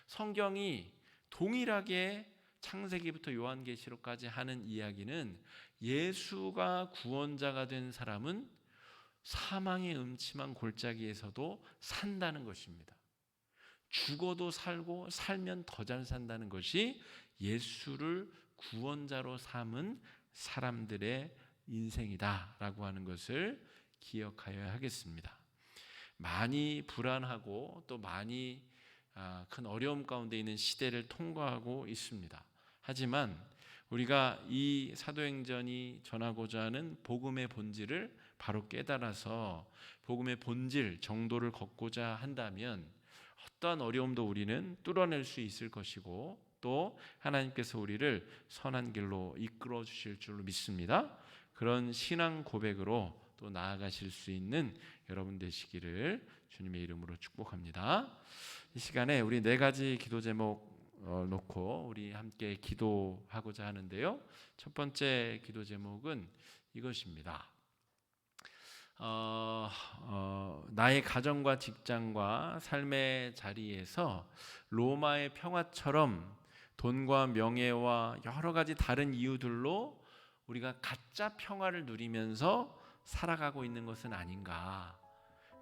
성경이 동일하게 창세기부터 요한계시록까지 하는 이야기는 예수가 구원자가 된 사람은 사망의 음침한 골짜기에서도 산다는 것입니다. 죽어도 살고 살면 더 잘 산다는 것이 예수를 구원자로 삼은 사람들의 인생이다라고 하는 것을 기억하여야 하겠습니다. 많이 불안하고 또 많이 큰 어려움 가운데 있는 시대를 통과하고 있습니다. 하지만 우리가 이 사도행전이 전하고자 하는 복음의 본질을 바로 깨달아서 복음의 본질 정도를 걷고자 한다면 어떠한 어려움도 우리는 뚫어낼 수 있을 것이고 또 하나님께서 우리를 선한 길로 이끌어 주실 줄로 믿습니다. 그런 신앙 고백으로 또 나아가실 수 있는 여러분 되시기를 주님의 이름으로 축복합니다. 이 시간에 우리 4가지 기도 제목 놓고 우리 함께 기도하고자 하는데요. 첫 번째 기도 제목은 이것입니다. 나의 가정과 직장과 삶의 자리에서 로마의 평화처럼 돈과 명예와 여러 가지 다른 이유들로 우리가 가짜 평화를 누리면서 살아가고 있는 것은 아닌가.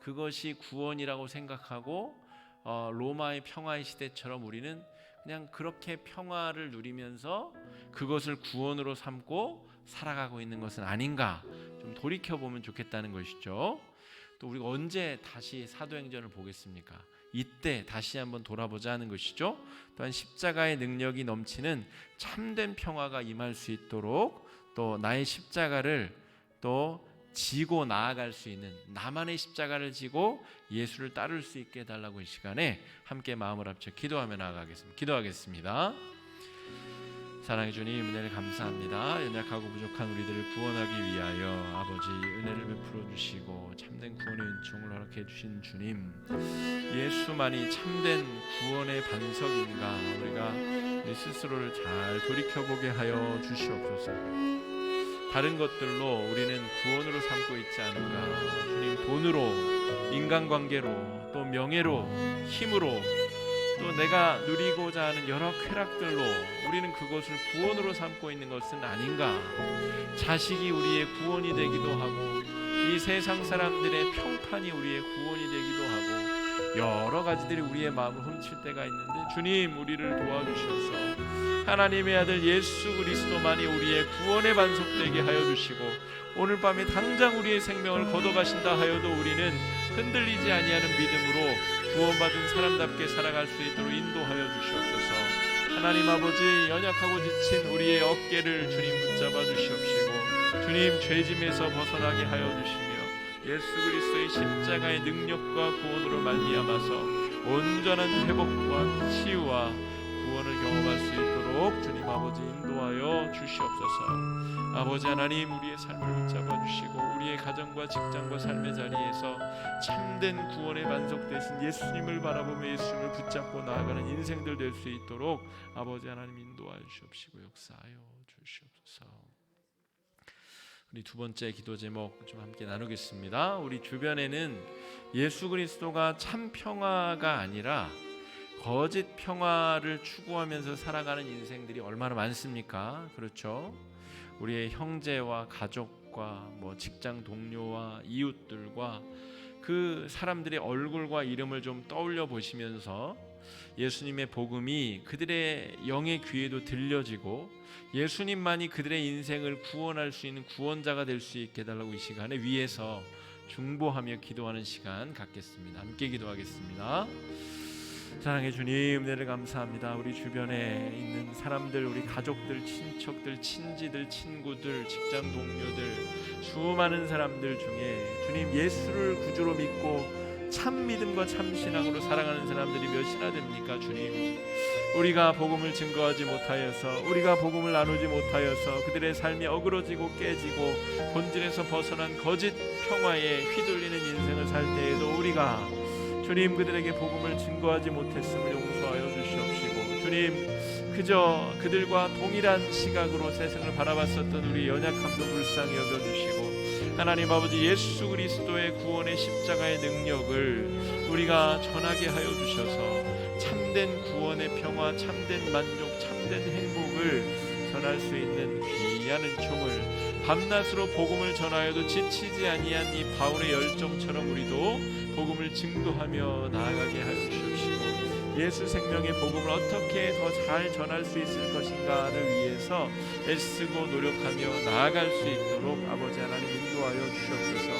그것이 구원이라고 생각하고 로마의 평화의 시대처럼 우리는 그냥 그렇게 평화를 누리면서 그것을 구원으로 삼고 살아가고 있는 것은 아닌가, 좀 돌이켜보면 좋겠다는 것이죠. 또 우리가 언제 다시 사도행전을 보겠습니까? 이때 다시 한번 돌아보자 하는 것이죠. 또한 십자가의 능력이 넘치는 참된 평화가 임할 수 있도록 또 나의 십자가를 또 지고 나아갈 수 있는, 나만의 십자가를 지고 예수를 따를 수 있게 해달라고 이 시간에 함께 마음을 합쳐 기도하며 나아가겠습니다. 기도하겠습니다. 사랑해 주님, 은혜를 감사합니다. 연약하고 부족한 우리들을 구원하기 위하여 아버지 은혜를 베풀어 주시고 참된 구원의 은총을 허락해 주신 주님, 예수만이 참된 구원의 반석인가 우리가 우리 스스로를 잘 돌이켜보게 하여 주시옵소서. 다른 것들로 우리는 구원으로 삼고 있지 않은가. 주님, 돈으로, 인간관계로, 또 명예로, 힘으로, 또 내가 누리고자 하는 여러 쾌락들로 우리는 그것을 구원으로 삼고 있는 것은 아닌가. 자식이 우리의 구원이 되기도 하고 이 세상 사람들의 평판이 우리의 구원이 되기도 하고 여러 가지들이 우리의 마음을 훔칠 때가 있는데, 주님, 우리를 도와주셔서 하나님의 아들 예수 그리스도만이 우리의 구원의 반석 되게 하여 주시고 오늘 밤에 당장 우리의 생명을 걷어가신다 하여도 우리는 흔들리지 아니하는 믿음으로 구원받은 사람답게 살아갈 수 있도록 인도하여 주시옵소서. 하나님 아버지, 연약하고 지친 우리의 어깨를 주님 붙잡아 주시옵시고 주님, 죄짐에서 벗어나게 하여 주시며 예수 그리스도의 십자가의 능력과 구원으로 말미암아서 온전한 회복과 치유와 구원을 경험할 수 있도록 주님 아버지 인도하여 주시옵소서. 아버지 하나님, 우리의 삶을 붙잡아 주시고 우리의 가정과 직장과 삶의 자리에서 참된 구원의 반석 되신 예수님을 바라보며 예수님을 붙잡고 나아가는 인생들 될 수 있도록 아버지 하나님 인도하여 주시옵시고 역사하여 주시옵소서. 우리 두 번째 기도 제목 좀 함께 나누겠습니다. 우리 주변에는 예수 그리스도가 참 평화가 아니라 거짓 평화를 추구하면서 살아가는 인생들이 얼마나 많습니까? 그렇죠? 우리의 형제와 가족과 직장 동료와 이웃들과 그 사람들의 얼굴과 이름을 좀 떠올려 보시면서 예수님의 복음이 그들의 영의 귀에도 들려지고 예수님만이 그들의 인생을 구원할 수 있는 구원자가 될 수 있게 해달라고 이 시간에 위에서 중보하며 기도하는 시간 갖겠습니다. 함께 기도하겠습니다. 사랑해 주님, 은혜를 감사합니다. 우리 주변에 있는 사람들, 우리 가족들, 친척들, 친지들, 친구들, 직장 동료들, 수많은 사람들 중에 주님 예수를 구주로 믿고 참 믿음과 참 신앙으로 살아가는 사람들이 몇이나 됩니까? 주님, 우리가 복음을 증거하지 못하여서, 우리가 복음을 나누지 못하여서 그들의 삶이 어그러지고 깨지고 본질에서 벗어난 거짓 평화에 휘둘리는 인생을 살 때에도 우리가 주님 그들에게 복음을 증거하지 못했음을 용서하여 주시옵시고 주님, 그저 그들과 동일한 시각으로 세상을 바라봤었던 우리 연약함도 불쌍히 여겨주시고 하나님 아버지, 예수 그리스도의 구원의 십자가의 능력을 우리가 전하게 하여 주셔서 참된 구원의 평화, 참된 만족, 참된 행복을 전할 수 있는 귀한 은총을 밤낮으로 복음을 전하여도 지치지 아니한 이 바울의 열정처럼 우리도 복음을 증거하며 나아가게 하여 주시옵시고 예수 생명의 복음을 어떻게 더 잘 전할 수 있을 것인가를 위해서 애쓰고 노력하며 나아갈 수 있도록 아버지 하나님 인도하여 주시옵소서.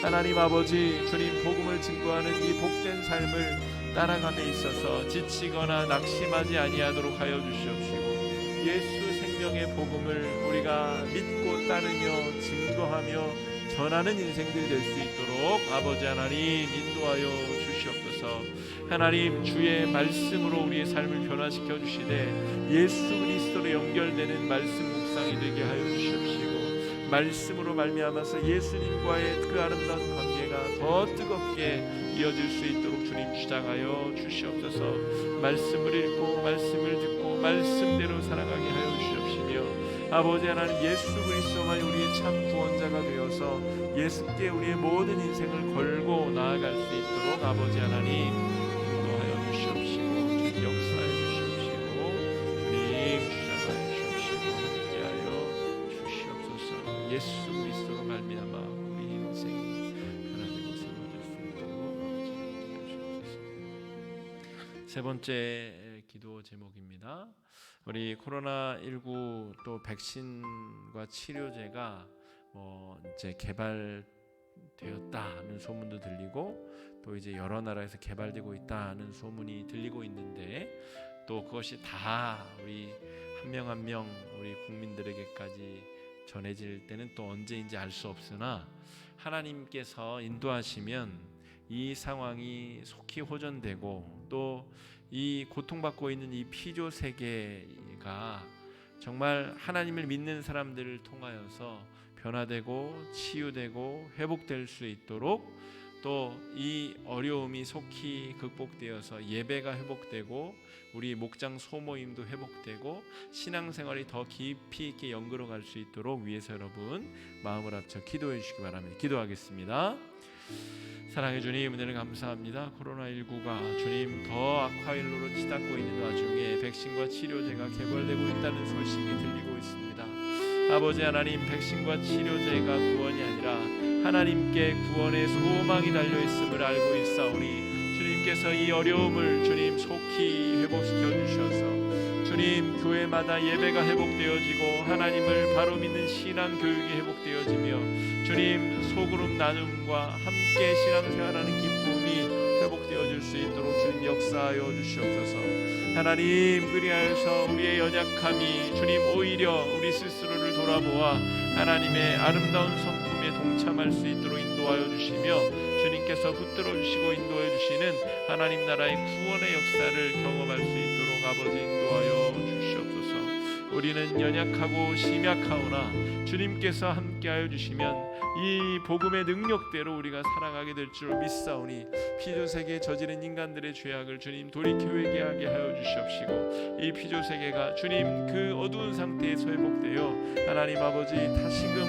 하나님 아버지, 주님 복음을 증거하는 이 복된 삶을 따라감에 있어서 지치거나 낙심하지 아니하도록 하여 주시옵시고 예수 생명의 복음을 우리가 믿고 따르며 증거하며 전하는 인생들 될 수 있도록 아버지 하나님 인도하여 주시옵소서. 하나님, 주의 말씀으로 우리의 삶을 변화시켜 주시되 예수 그리스도로 연결되는 말씀 묵상이 되게 하여 주시옵시고 말씀으로 말미암아서 예수님과의 그 아름다운 관계가 더 뜨겁게 이어질 수 있도록 주님 주장하여 주시옵소서. 말씀을 읽고 말씀을 듣고 말씀대로 살아가게 하여 주시옵시며 아버지 하나님, 예수 그리스도만이 우리의 참 구원자가 되어서 예수께 우리의 모든 인생을 걸고 나아갈 수 있도록 아버지 하나님 인도하여 주시옵시고 주님 역사해 주시옵시고 주님 주장하여 주시옵시고 함께하여 주시옵소서. 예수 그리스도로 말미암아 우리 인생이 변화되고 새로워질 수 있도록 아버지 주시옵소서. 세 번째 기도 제목입니다. 우리 코로나19 또 백신과 치료제가 이제 개발되고 되었다는 소문도 들리고 또 이제 여러 나라에서 개발되고 있다는 소문이 들리고 있는데 또 그것이 다 우리 한 명 한 명 우리 국민들에게까지 전해질 때는 또 언제인지 알 수 없으나 하나님께서 인도하시면 이 상황이 속히 호전되고 또 이 고통받고 있는 이 피조 세계가 정말 하나님을 믿는 사람들을 통하여서 변화되고 치유되고 회복될 수 있도록 또 이 어려움이 속히 극복되어서 예배가 회복되고 우리 목장 소모임도 회복되고 신앙생활이 더 깊이 있게 연결어 갈 수 있도록 위해서 여러분 마음을 합쳐 기도해 주시기 바랍니다. 기도하겠습니다. 사랑해 주님, 은혜를 감사합니다. 코로나19가 주님 더 악화일로로 치닫고 있는 와중에 백신과 치료제가 개발되고 있다는 소식이 들리고 있습니다. 아버지 하나님, 백신과 치료제가 구원이 아니라 하나님께 구원의 소망이 달려있음을 알고 있사오니 주님께서 이 어려움을 주님 속히 회복시켜 주셔서 주님 교회마다 예배가 회복되어지고 하나님을 바로 믿는 신앙 교육이 회복되어지며 주님 소그룹 나눔과 함께 신앙생활하는 기쁨이 회복되어질 수 있도록 주님 역사하여 주시옵소서. 하나님 그리하여서 우리의 연약함이 주님 오히려 우리 스스로를 돌아보아 하나님의 아름다운 성품에 동참할 수 있도록 인도하여 주시며 주님께서 붙들어 주시고 인도해 주시는 하나님 나라의 구원의 역사를 경험할 수 있도록 아버지 인도하여 주시옵소서. 우리는 연약하고 심약하오나 주님께서 함께하여 주시면 이 복음의 능력대로 우리가 살아가게 될 줄 믿사오니 피조세계에 저지른 인간들의 죄악을 주님 돌이켜 회개하게 하여 주시옵시고 이 피조세계가 주님 그 어두운 상태에서 회복되어 하나님 아버지 다시금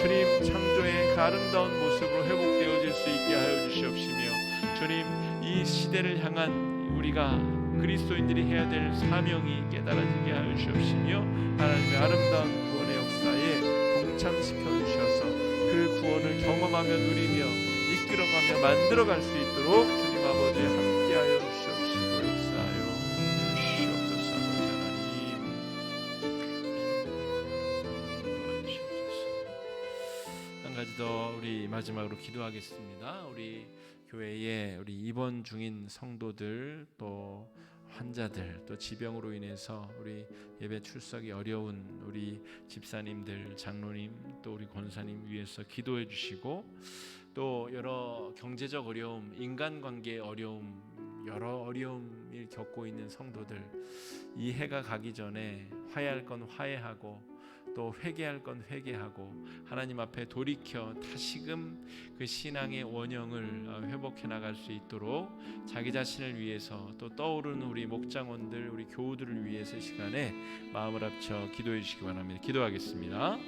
주님 창조의 그 아름다운 모습으로 회복되어질 수 있게 하여 주시옵시며 주님 이 시대를 향한 우리가 그리스도인들이 해야 될 사명이 깨달아지게 하여 주시옵시며 하나님의 아름다운 구원의 역사에 동참시켜 주셔서 그 구원을 경험하며 누리며 이끌어가며 만들어갈 수 있도록 주님 아버지 함께하여 주시옵시고 역사하여 주시옵소서. 하나님 한 가지 더 우리 마지막으로 기도하겠습니다. 우리 교회에 우리 입원 중인 성도들 또 환자들 또 지병으로 인해서 우리 예배 출석이 어려운 우리 집사님들 장로님 또 우리 권사님 위해서 기도해 주시고 또 여러 경제적 어려움 인간관계의 어려움 여러 어려움을 겪고 있는 성도들 이 해가 가기 전에 화해할 건 화해하고 또 회개할 건 회개하고 하나님 앞에 돌이켜 다시금 그 신앙의 원형을 회복해 나갈 수 있도록 자기 자신을 위해서 또 떠오르는 우리 목장원들 우리 교우들을 위해서 시간에 마음을 합쳐 기도해 주시기 바랍니다. 기도하겠습니다.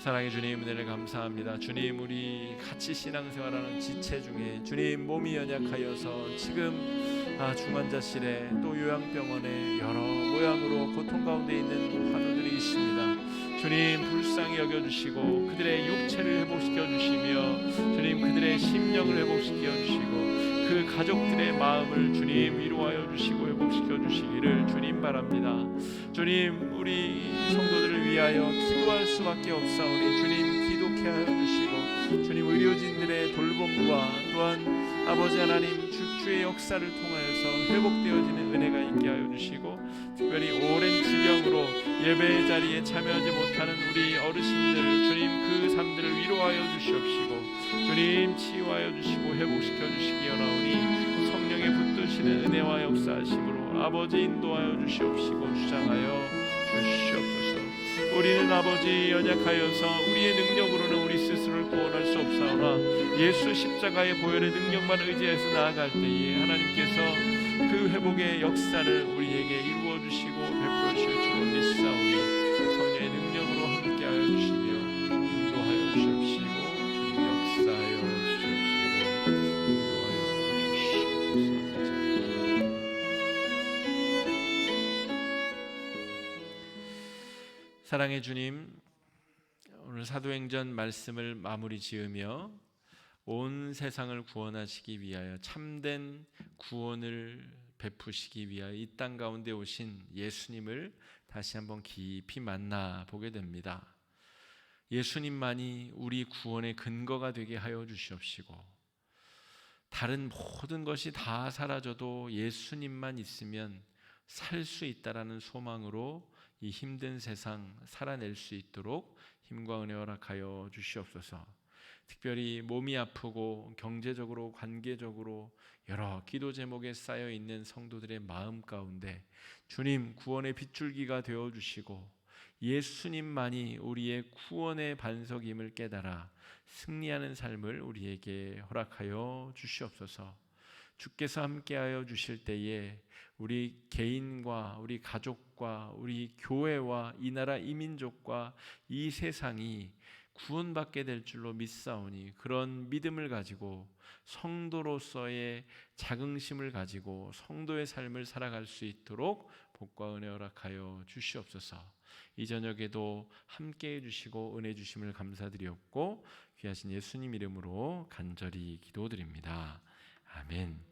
사랑의 주님 은혜를 감사합니다. 주님 우리 같이 신앙생활하는 지체 중에 주님 몸이 연약하여서 지금 중환자실에 또 요양병원에 여러 모양으로 고통 가운데 있는 환우들이 있습니다. 주님 불쌍히 여겨주시고 그들의 육체를 회복시켜 주시며 주님 그들의 심령을 회복시켜 주시고 그 가족들의 마음을 주님 위로하여 주시고 회복시켜 주시기를 주님 바랍니다. 주님 우리 성도들을 위하여 기도할 수밖에 없사오니 주님 기도케 하여 주시고 주님 의료진들의 돌봄과 또한 아버지 하나님 주의 역사를 통하여서 회복되어지는 은혜가 있게 하여 주시고 특별히 오랜 지병으로 예배의 자리에 참여하지 못하는 우리 어르신들 주님 그 삶들을 위로하여 주시옵시고 주님 치유하여 주시고 회복시켜 주시기원하오니 성령의 붙드시는 은혜와 역사하심으로 아버지 인도하여 주시옵시고 주장하여 주시옵소서. 우리는 아버지 연약하여서 우리의 능력으로는 우리 스스로를 구원할 수 없사오나 예수 십자가의 보혈의 능력만 의지해서 나아갈 때에 하나님께서 그 회복의 역사를 우리에게 이루어 주시고 베풀어 주실 줄 믿사오니 성령의 능력으로 함께하여 주시며 인도하여 주시옵시고 주님 역사하여 주시옵시고 인도하여 주시옵소서. 사랑의 주님, 오늘 사도행전 말씀을 마무리 지으며 온 세상을 구원하시기 위하여 참된 구원을 베푸시기 위하여 이 땅 가운데 오신 예수님을 다시 한번 깊이 만나 보게 됩니다. 예수님만이 우리 구원의 근거가 되게 하여 주시옵시고, 다른 모든 것이 다 사라져도 예수님만 있으면 살 수 있다라는 소망으로 이 힘든 세상 살아낼 수 있도록 힘과 은혜 허락하여 주시옵소서. 특별히 몸이 아프고 경제적으로 관계적으로 여러 기도 제목에 쌓여 있는 성도들의 마음 가운데 주님 구원의 빗줄기가 되어 주시고 예수님만이 우리의 구원의 반석임을 깨달아 승리하는 삶을 우리에게 허락하여 주시옵소서. 주께서 함께하여 주실 때에 우리 개인과 우리 가족과 우리 교회와 이 나라 이민족과 이 세상이 구원받게 될 줄로 믿사오니, 그런 믿음을 가지고 성도로서의 자긍심을 가지고 성도의 삶을 살아갈 수 있도록 복과 은혜 허락하여 주시옵소서. 이 저녁에도 함께해 주시고 은혜 주심을 감사드리옵고 귀하신 예수님 이름으로 간절히 기도드립니다. 아멘.